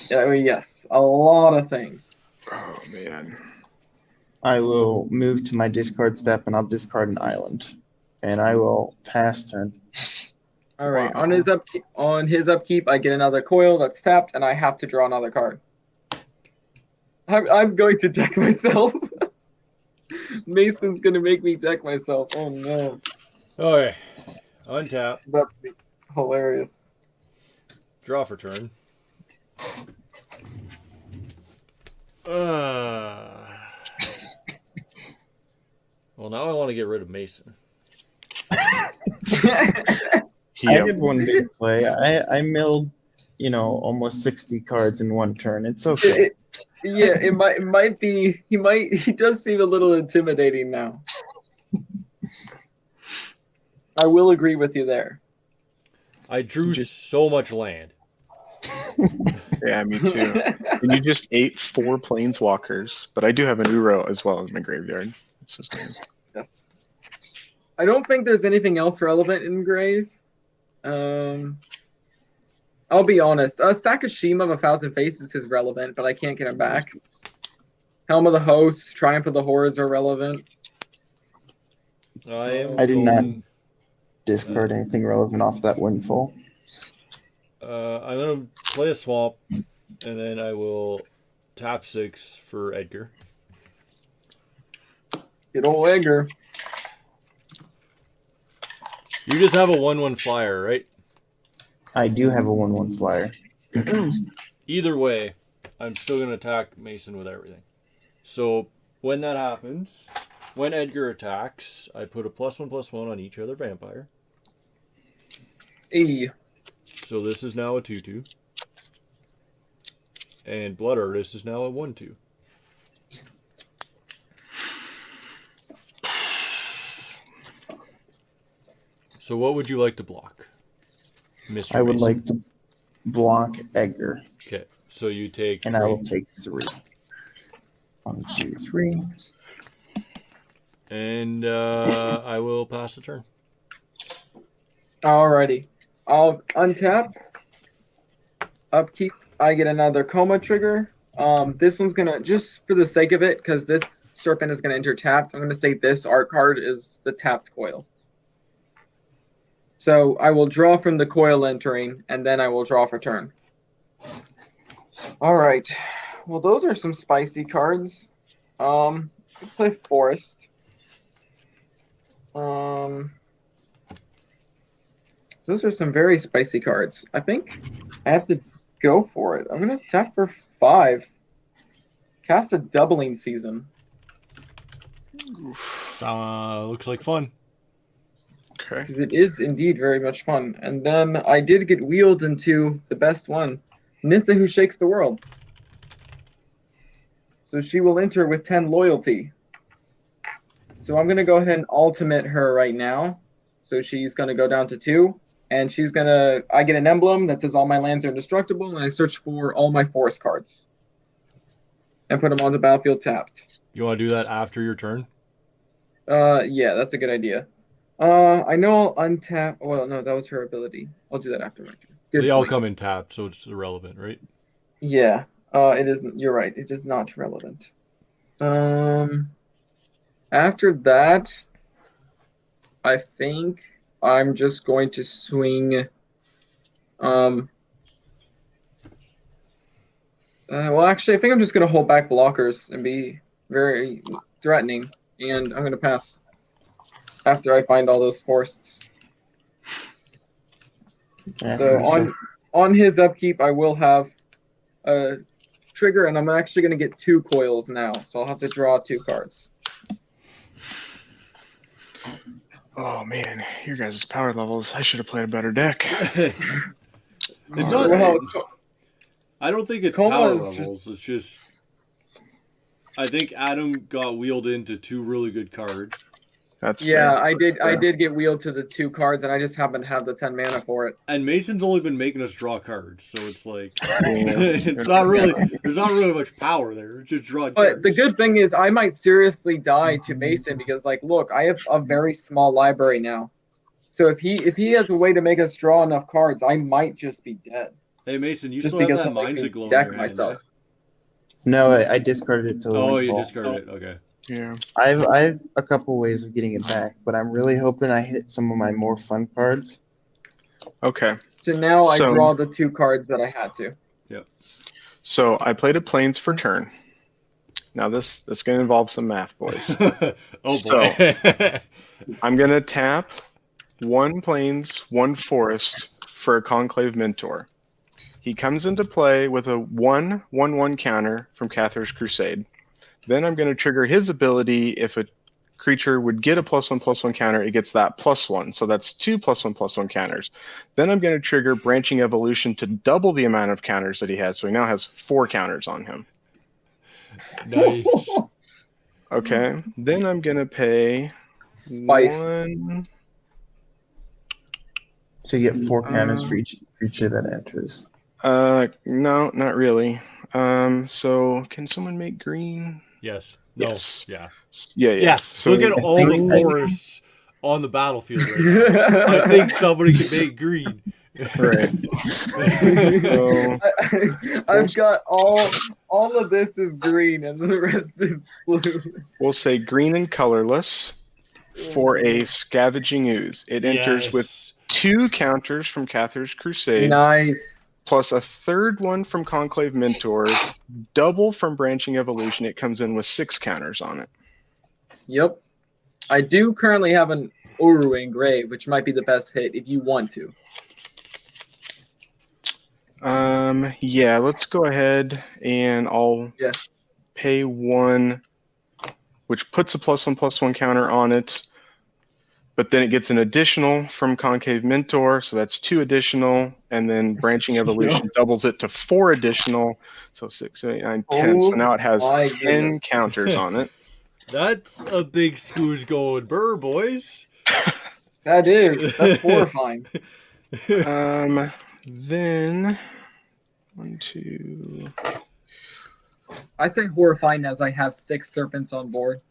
Yes, a lot of things. Oh man. I will move to my discard step and I'll discard an island. And I will pass turn. All right. Wow. On his upkeep, I get another coil that's tapped, and I have to draw another card. I'm going to deck myself. Mason's going to make me deck myself. Oh no. Okay. Untap. It's about to be hilarious. Draw for turn. Well, now I want to get rid of Mason. I Yep. had one big play. I milled, almost 60 cards in one turn. It's okay. Yeah, it might be. He does seem a little intimidating now. I will agree with you there. I drew so much land. Yeah, me too. And you just ate 4 planeswalkers, but I do have an Uro as well in my graveyard. It's just nice. Yes. I don't think there's anything else relevant in Grave. I'll be honest. Sakashima of 1,000 Faces is relevant, but I can't get him back. Helm of the Hosts, Triumph of the Hordes are relevant. I am I did not going. discard anything relevant off that windfall. I'm gonna play a swamp, and then I will tap 6 for Edgar. Good old Edgar. You just have a 1/1 flyer, right? I do have a 1/1 flyer. Either way, I'm still gonna attack Mason with everything. So when that happens, when Edgar attacks, I put a +1/+1 on each other vampire. Hey. So this is now a 2/2. And Blood Artist is now a 1/2. So what would you like to block, Mr. I would Mason? like to block Edgar, Okay, so you take and I will take 3. 1, 2, 3. And I will pass the turn. Alrighty. I'll untap. Upkeep. I get another coma trigger. This one's gonna, just for the sake of it, because this serpent is gonna enter tapped, I'm gonna say this art card is the tapped coil. So I will draw from the coil entering, and then I will draw for turn. All right. Well, those are some spicy cards. Play Forest. Those are some very spicy cards. I think I have to go for it. I'm gonna tap for 5. Cast a Doubling Season. Looks like fun. Okay. Because it is indeed very much fun. And then I did get wheeled into the best one, Nissa, who shakes the world. So she will enter with 10 loyalty. So I'm going to go ahead and ultimate her right now. So she's going to go down to 2. And she's going to, I get an emblem that says all my lands are indestructible. And I search for all my forest cards. And put them on the battlefield tapped. You want to do that after your turn? Yeah, that's a good idea. I know I'll untap. Well, no, that was her ability. I'll do that after my turn. Good They all point. come in tapped, so it's irrelevant, right? Yeah, it isn't. You're right. It is not relevant. After that, I think I'm just going to swing. Well, actually, I think I'm just going to hold back blockers and be very threatening, and I'm going to pass after I find all those forests. Yeah, So on his upkeep, I will have a trigger, and I'm actually going to get 2 coils now, so I'll have to draw 2 cards. Oh man, your guys' power levels. I should have played a better deck. It's not. Well, I don't think it's Coma power is levels. It's just. I think Adam got wheeled into 2 really good cards. That's yeah, fair. I did get wheeled to the 2 cards, and I just happen to have the 10 mana for it. And Mason's only been making us draw cards, so it's like it's not really. There's not really much power there. It's just drawing But cards. the good thing is, I might seriously die to Mason because, like, look, I have a very small library now. So if he has a way to make us draw enough cards, I might just be dead. Hey Mason, you Just still have because that I'm Mind's making Aglow in deck your myself. hand. No, I discarded it to the Oh, windfall. you discarded it. Okay. Yeah. I have a couple ways of getting it back, but I'm really hoping I hit some of my more fun cards. Okay. So now I So- draw the 2 cards that I had to. So I played a planes for turn. Now this going to involve some math, boys. Oh boy. I'm going to tap 1 plains, 1 forest for a Conclave Mentor. He comes into play with a 1/1/1 counter from Cathar's Crusade. Then I'm going to trigger his ability if a creature would get a +1/+1 counter, it gets that +1. So that's 2 +1/+1 counters. Then I'm going to trigger Branching Evolution to double the amount of counters that he has. So he now has 4 counters on him. Nice. Okay. Then I'm going to pay Spice. 1. So you get 4 counters for each creature that enters. No, not really. So can someone make green? Yes. No. Yes. Yeah. Yeah. So Look at all the think- forests on the battlefield right now. I think somebody can make green. right. So I've got all of this is green and the rest is blue. we'll say green and colorless for a Scavenging Ooze. It enters with 2 counters from Cather's Crusade, Nice. plus a 3rd one from Conclave Mentor, double from Branching Evolution. It comes in with 6 counters on it. Yep. I do currently have an Uru Engrave, which might be the best hit if you want to. Yeah, let's go ahead and I'll pay 1, which puts a +1/+1 counter on it. But then it gets an additional from Concave Mentor, so that's 2 additional, and then Branching Evolution doubles it to 4 additional, so 6, 8, 9, 10. So now it has 10 counters on it. That's a big scooge going burr, boys. That's horrifying. Then 1, 2. I say horrifying as I have 6 serpents on board.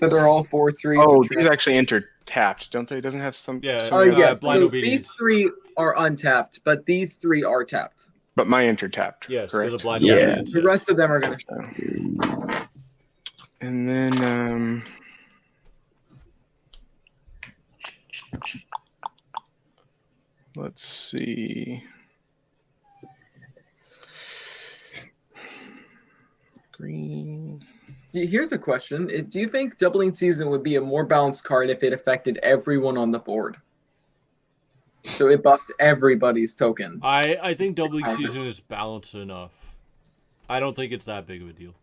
But they're all 4/3s. Oh, these actually enter tapped, don't they? Doesn't have some. Yeah. Yes. Blind So Obedience. these 3 are untapped, but these 3 are tapped. But my enter tapped. Yes, correct. there's a blind Yeah. obedience. The rest of them are gonna. And then let's see. Green. Here's a question: do you think Doubling Season would be a more balanced card if it affected everyone on the board? So it buffed everybody's token. I think Doubling Season is balanced enough. I don't think it's that big of a deal.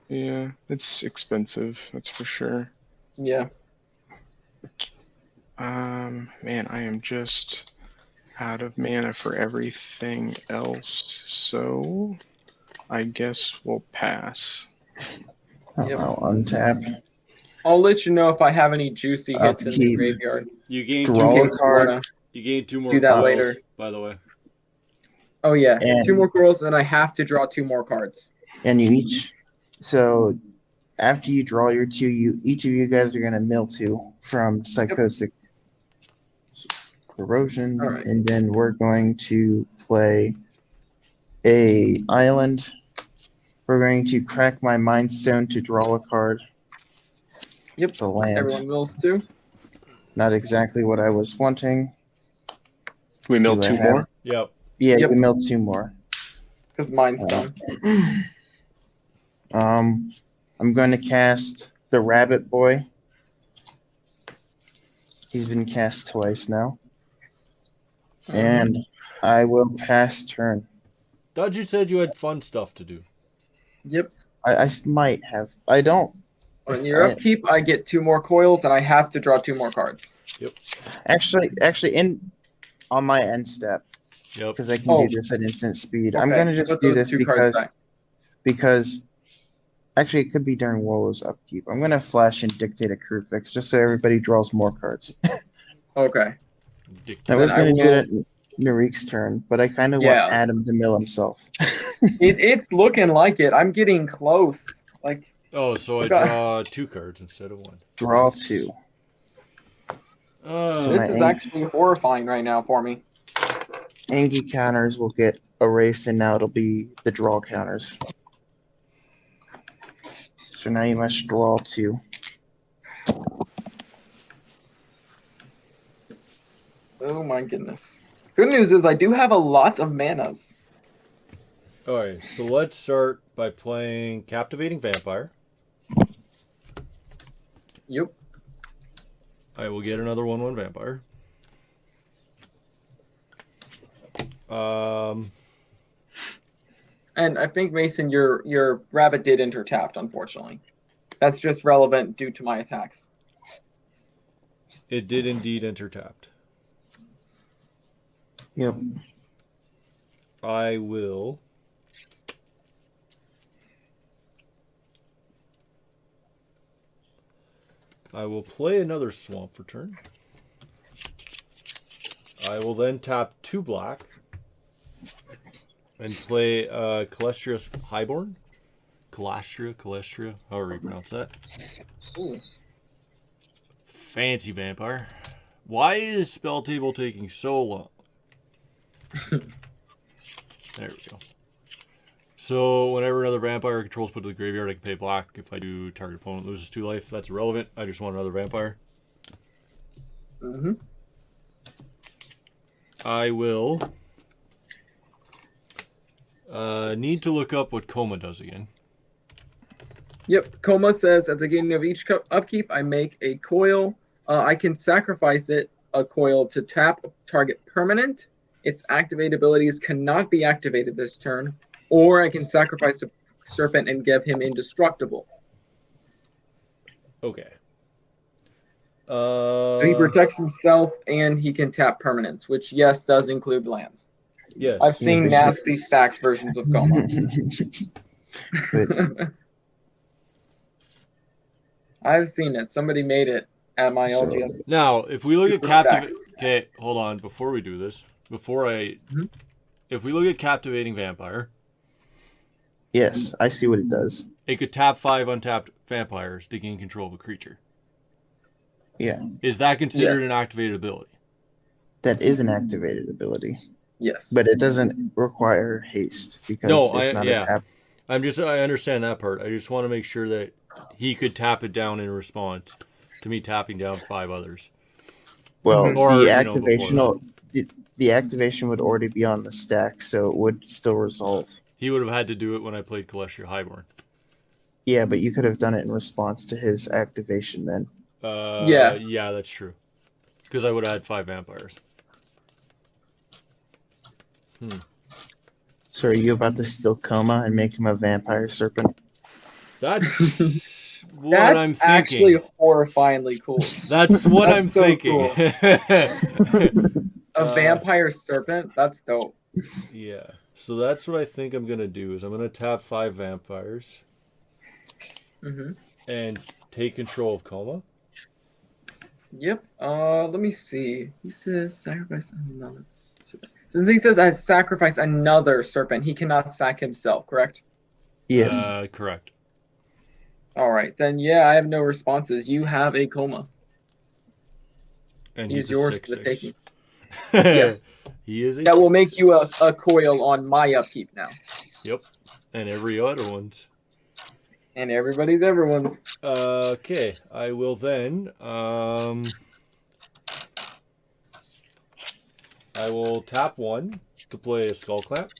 Yeah, it's expensive, that's for sure. Yeah. Man, I am just out of mana for everything else, so I guess we'll pass. I'll untap. I'll let you know if I have any juicy hits in the Upkeep. graveyard. You gain Draw two a more, card. you gain 2 more Do that coils, later. by the way. Oh yeah, And- 2 more girls, and I have to draw 2 more cards. And you each. So after you draw your 2, each of you guys are going to mill 2 from Psychotic Corrosion. All right. And then we're going to play a island. We're going to crack my Mind Stone to draw a card. Yep. It's a land. Everyone mills 2. Not exactly what I was wanting. We milled Do I 2 have- more? Yep. Yeah, Yep. you milled 2 more. Because mine's done. I'm going to cast the Rabbit Boy. He's been cast twice now. And I will pass turn. Thought you said you had fun stuff to do. Yep. I might have. I don't. On your upkeep, I get 2 more coils, and I have to draw 2 more cards. Actually, on my end step, Yep. because I can do this at instant speed. I'm Okay, going to just put do those this 2 cards because actually it could be during Woe's upkeep. I'm going to flash and dictate a crew fix just so everybody draws more cards. Okay. I was Then I going to do it will- at Narik's turn, but I kind of Yeah. want Adam to mill himself. It's looking like it. I'm getting close. Like, Oh, so I Okay. draw 2 cards instead of 1. Draw 2. this is actually horrifying right now for me. Angie counters will get erased, and now it'll be the draw counters. So now you must draw 2. Oh my goodness. Good news is I do have a lot of manas. Alright, so let's start by playing Captivating Vampire. Yep. I will get another 1/1 vampire. And I think, Mason, your rabbit did enter tapped, unfortunately. That's just relevant due to my attacks. It did indeed enter tapped. Yep. I will. Play another swamp for turn. I will then tap 2 black and play Calestria's Highborn. Calestria, however you pronounce that. Ooh. Fancy vampire. Why is spell table taking so long? There we go. So whenever another vampire controls put to the graveyard, I can pay black. If I do, target opponent loses 2 life. That's irrelevant. I just want another vampire. Mm-hmm. I will need to look up what Coma does again. Yep. Coma says at the beginning of each upkeep, I make a coil. I can sacrifice a coil to tap target permanent. Its activate abilities cannot be activated this turn, or I can sacrifice a serpent and give him indestructible. Okay. So he protects himself and he can tap permanents, which yes does include lands. Yes. I've seen nasty stacks versions of Coma. I've seen it. Somebody made it at my LGS. Now, if we look at captivate, okay, hold on. Before we do this, if we look at captivating vampire, Yes, I see what it does. it could tap 5 untapped vampires to gain control of a creature. Yeah, Is that considered an activated ability? that is an activated ability, Yes. but it doesn't require haste because it's not a tap. I understand that part. I just want to make sure that he could tap it down in response to me tapping down 5 others. Well, Or, the activation the activation would already be on the stack, so it would still resolve. He would have had to do it when I played Celestial Highborn. Yeah, but you could have done it in response to his activation then. Yeah, that's true. Because I would have had 5 vampires. So are you about to steal Coma and make him a vampire serpent? That's what I'm thinking. Actually horrifyingly cool. That's what I'm so thinking. Cool. A vampire serpent? That's dope. Yeah. So that's what I think I'm going to do is I'm going to tap 5 vampires. Mm-hmm. And take control of Coma. Yep. Let me see. He says sacrifice another serpent. Since he says I sacrifice another serpent, he cannot sack himself, correct? Yes. Correct. All right. Then, yeah, I have no responses. You have a Coma. And he's yours for the taking. Yes. He is that will make you a coil on my upkeep now. Yep. And every other one's. And everyone's. Okay. I will then I will tap 1 to play a Skull Clamp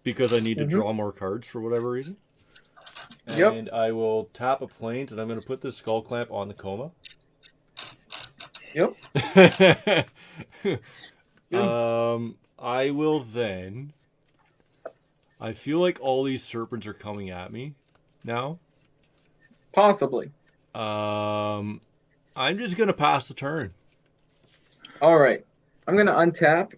because I need to draw more cards for whatever reason. And I will tap a Plains, and I'm going to put the Skull Clamp on the Coma. Yep. I will then. I feel like all these serpents are coming at me now. Possibly. I'm just going to pass the turn. All right. I'm going to untap.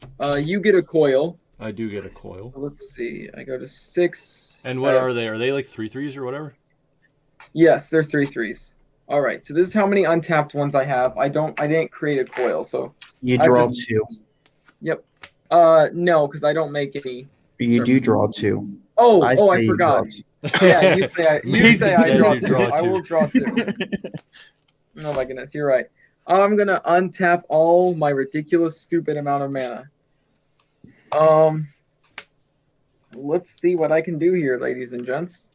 You get a coil. I do get a coil. Let's see. I go to 6. And what are they? Are they like 3/3s or whatever? Yes, they're 3/3s. All right. So this is how many untapped ones I have. I didn't create a coil, so you draw 2. Yep. No, because I don't make any. You do draw 2. Oh, I forgot. Yeah, you say I draw 2. I will draw 2. Oh my goodness, you're right. I'm gonna untap all my ridiculous, stupid amount of mana. Let's see what I can do here, ladies and gents.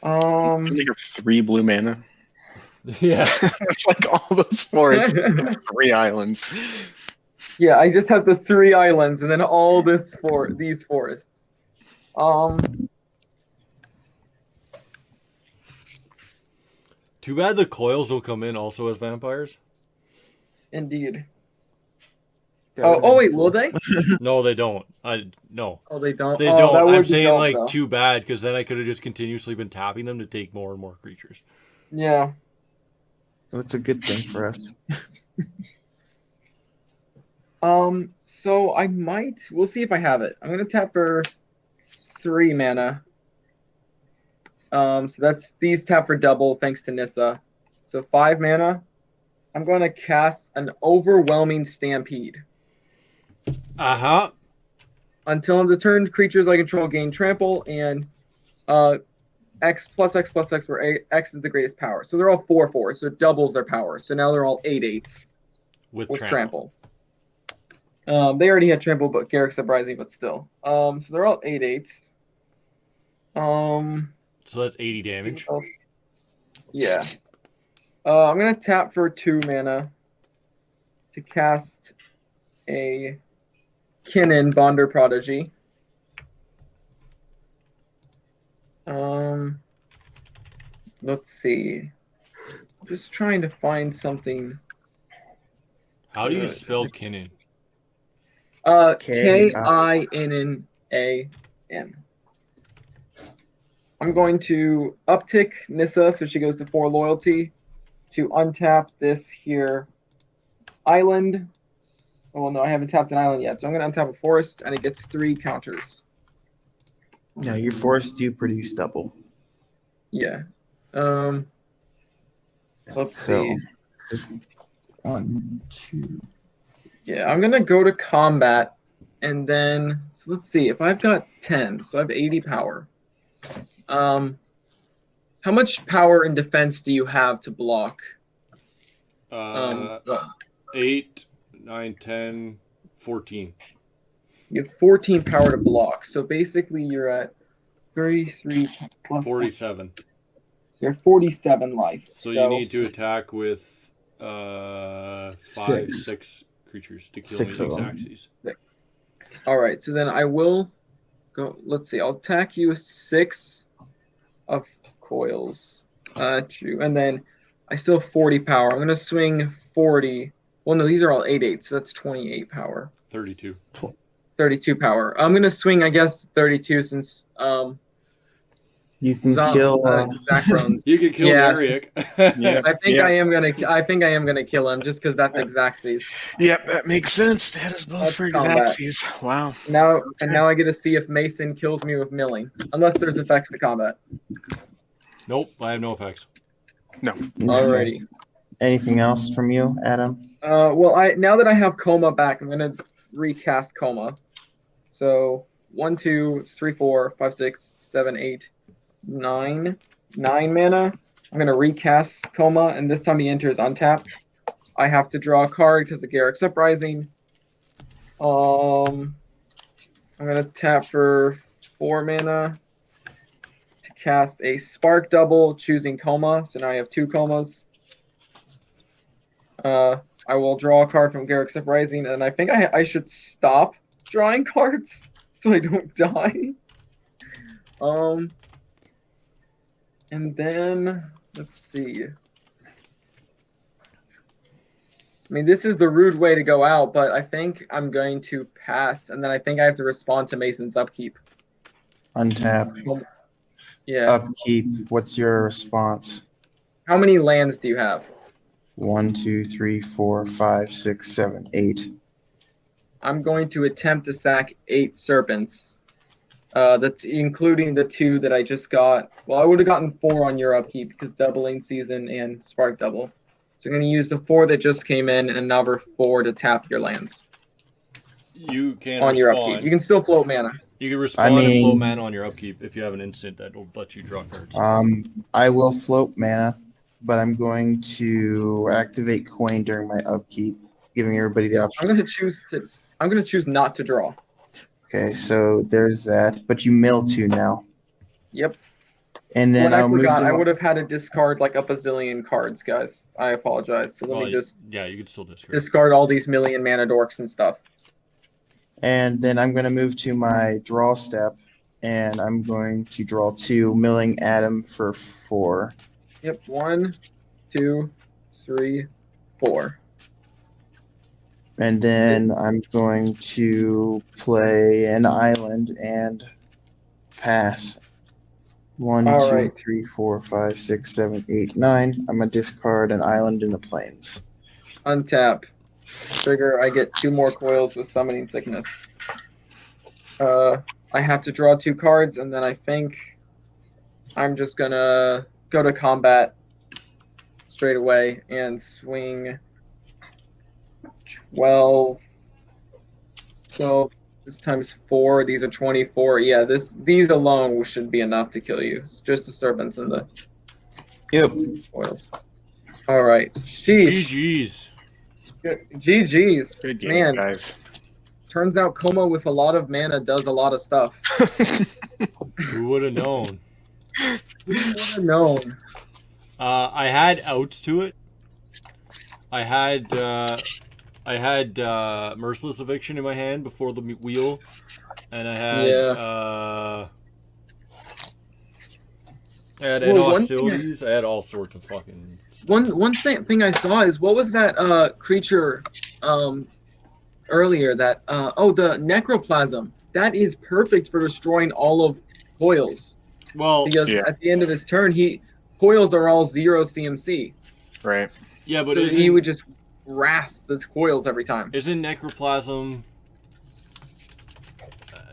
I think you have 3 blue mana. Yeah. It's like all those forests, 3 islands. Yeah, I just have the 3 islands and then all these forests. Too bad the coils will come in also as vampires. Indeed. That Oh, would've oh been wait, cool. will they? No, they don't. No. Oh, they don't. They Oh, don't. that I'm would be saying dope, like though. too bad because then I could have just continuously been tapping them to take more and more creatures. Yeah. That's a good thing for us. So I might. We'll see if I have it. I'm gonna tap for 3 mana. So that's these tap for double thanks to Nissa. So 5 mana. I'm gonna cast an Overwhelming Stampede. Uh-huh. Until end of the turn, creatures I control gain trample and X plus X plus X, where X is the greatest power. So they're all 4/4, so it doubles their power. So now they're all 8/8s With with trample. They already had trample, but Garrick's uprising, but still. So they're all 8/8s. So that's 80 damage. Yeah. I'm gonna tap for 2 mana to cast a Kinnan Bonder Prodigy. Let's see. I'm just trying to find something. How do you Good. spell Kinnan? Kinnan. I'm going to uptick Nissa so she goes to 4 loyalty to untap this here island. Oh, well, no, I haven't tapped an island yet. So I'm going to untap a forest, and it gets 3 counters. No, your forests do produce double. Yeah. Let's So, see. just 1, 2. Yeah, I'm going to go to combat, and then, so let's see. If I've got 10, so I have 80 power. How much power and defense do you have to block? 8, 9, 10, 14. You have 14 power to block. So basically, you're at 33 plus 47. You're 47 life. So you need to attack with 5, 6. 6 creatures to kill 6 me of them. axes. All right, so then I will go. Let's see. I'll attack you with 6 of coils at you, and then I still have 40 power. I'm gonna swing 40. Well, no, these are all 8/8, so that's 28 power. 32. 32 power. I'm gonna swing, I guess, 32 since You can kill. Zachrons. You could kill Nariak. I think I am gonna kill him just because that's Xaxes. Yep, that makes sense. That is both That's for combat. Xaxes. Wow. Now I get to see if Mason kills me with milling, unless there's effects to combat. Nope, I have no effects. No. Alrighty. Anything else from you, Adam? Well, now that I have Coma back, I'm gonna recast Coma. So 1, 2, 3, 4, 5, 6, 7, 8, 9 mana. I'm gonna recast Coma, and this time he enters untapped. I have to draw a card because of Garrick's Uprising. I'm gonna tap for 4 mana to cast a Spark Double, choosing Coma. So now I have 2 Comas. I will draw a card from Garrick's Uprising, and I think I should stop drawing cards so I don't die. And then let's see. I mean, this is the rude way to go out, but I think I'm going to pass, and then I think I have to respond to Mason's upkeep. Untap. Yeah. Upkeep. What's your response? How many lands do you have? 1, 2, 3, 4, 5, 6, 7, 8. I'm going to attempt to sack 8 serpents. That's including the 2 that I just got. Well, I would have gotten 4 on your upkeeps because doubling season and spark double. So I'm going to use the 4 that just came in and another 4 to tap your lands. You can on respond. your upkeep. You can still float mana. You can respond and float mana on your upkeep if you have an instant that will let you draw cards. I will float mana, but I'm going to activate coin during my upkeep, giving everybody the option. I'm going to choose not to draw. Okay, so there's that. But you mill 2 now. Yep. And then I would have had to discard like a bazillion cards, guys. I apologize. So let me just you could still discard all these million mana dorks and stuff. And then I'm going to move to my draw step, and I'm going to draw 2, milling Adam for 4. Yep, 1, 2, 3, 4. And then I'm going to play an island and pass. 1, All 2, right. 3, 4, 5, 6, 7, 8, 9. I'm gonna discard an island in the plains. Untap. Trigger, I get 2 more coils with Summoning Sickness. I have to draw 2 cards, and then I think I'm just gonna go to combat straight away and swing 12. So this times 4. These are 24. Yeah, these alone should be enough to kill you. It's just disturbance in the coils. All right. Sheesh. GG's. GG's. Good game, Man, guys. turns out Coma with a lot of mana does a lot of stuff. Who would have known? Who would have known? I had outs to it. I had Merciless Eviction in my hand before the wheel, and I had hostilities. I had all sorts of fucking stuff. One thing I saw is, what was that creature earlier? That the Necroplasm. That is perfect for destroying all of coils. Well, because at the end of his turn, coils are all 0 CMC. Right. Yeah, but so he would just wrath those coils every time. Isn't Necroplasm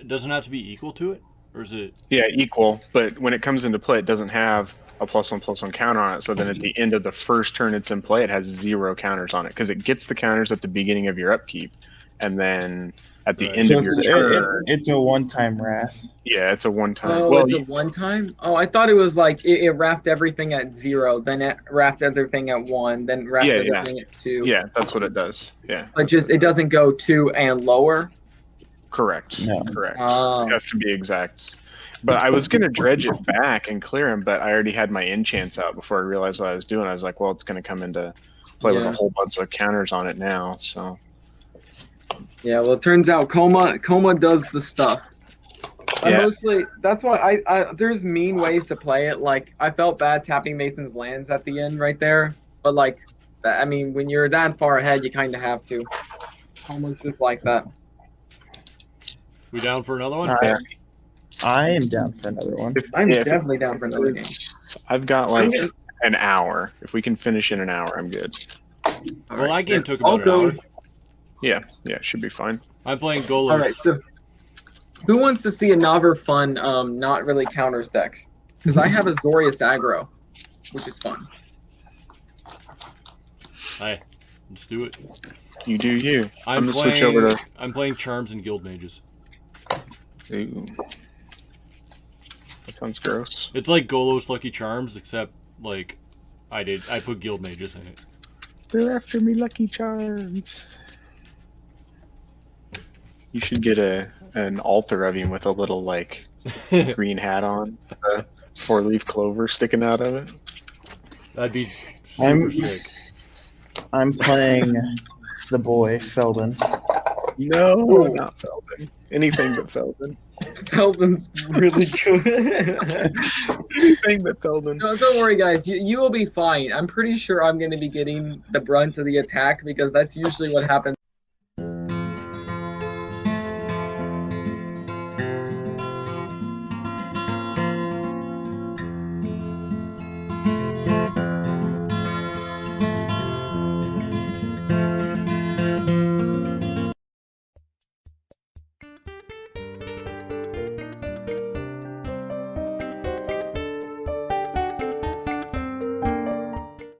doesn't have to be equal to it, or is it? Yeah, equal. But when it comes into play, it doesn't have a +1/+1 counter on it. So then at the end of the first turn it's in play, it has 0 counters on it because it gets the counters at the beginning of your upkeep, and then at the end of your turn, it's a one-time wrath. Yeah, it's a one-time. Oh, well, it's a one-time? Oh, I thought it was like it wrapped everything at 0, then it wrapped everything at 1, then wrapped everything at 2. Yeah, that's what it does. Yeah. But it doesn't go 2 and lower? Correct. No. Correct. It has to be exact. But I was going to dredge it back and clear him, but I already had my enchants out before I realized what I was doing. I was like, well, it's going to come into play with a whole bunch of counters on it now, so... Yeah, well, it turns out Coma does the stuff. That's why there's mean ways to play it. Like, I felt bad tapping Mason's lands at the end right there, but like, I mean, when you're that far ahead, you kind of have to. Coma's just like that. We down for another one? I am down for another one. I'm definitely down for another game. I've got like an hour. If we can finish in an hour, I'm good. Well, that game took about an hour. Yeah, should be fine. I'm playing Golos. All right, so who wants to see another fun, not really counters deck? Because I have a Zorius aggro, which is fun. Hey, let's do it. You do you. I'm gonna switch over to. I'm playing Charms and Guild Mages. Ooh. That sounds gross. It's like Golos Lucky Charms, except like I put Guild Mages in it. They're after me, Lucky Charms. You should get an altar of him with a little like green hat on, a 4-leaf clover sticking out of it. That'd be super sick. I'm playing the boy Felden. No, not Felden. Anything but Felden. Felden's really good. Anything but Felden. No, don't worry, guys. You will be fine. I'm pretty sure I'm going to be getting the brunt of the attack because that's usually what happens.